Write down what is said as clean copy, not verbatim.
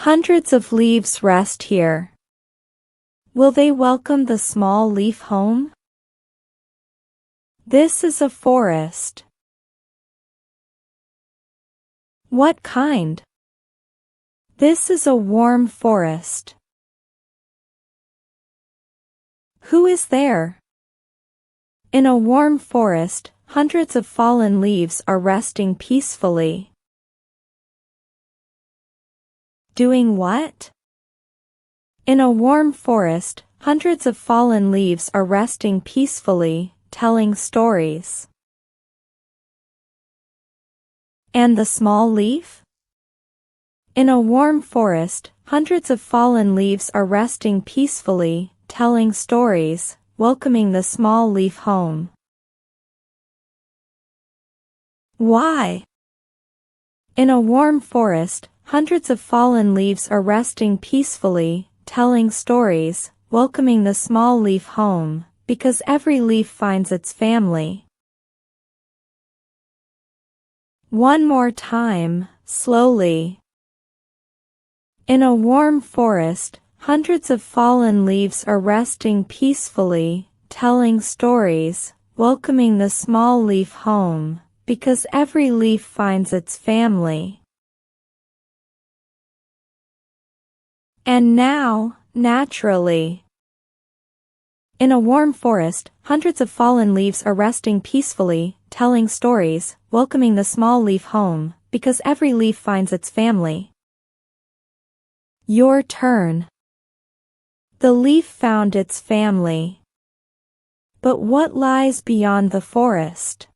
Hundreds of leaves rest here. Will they welcome the small leaf home? This is a forest. What kind? This is a warm forest. Who is there? In a warm forest, hundreds of fallen leaves are resting peacefully. Doing what? In a warm forest, hundreds of fallen leaves are resting peacefully, telling stories. And the small leaf? In a warm forest, hundreds of fallen leaves are resting peacefully, telling stories, welcoming the small leaf home. Why? In a warm forest, hundreds of fallen leaves are resting peacefully, telling stories, welcoming the small leaf home, because every leaf finds its family. One more time, slowly. In a warm forest, hundreds of fallen leaves are resting peacefully, telling stories, welcoming the small leaf home, because every leaf finds its family. And now, naturally. In a warm forest, hundreds of fallen leaves are resting peacefully, telling stories, welcoming the small leaf home, because every leaf finds its family. Your turn. The leaf found its family. But what lies beyond the forest?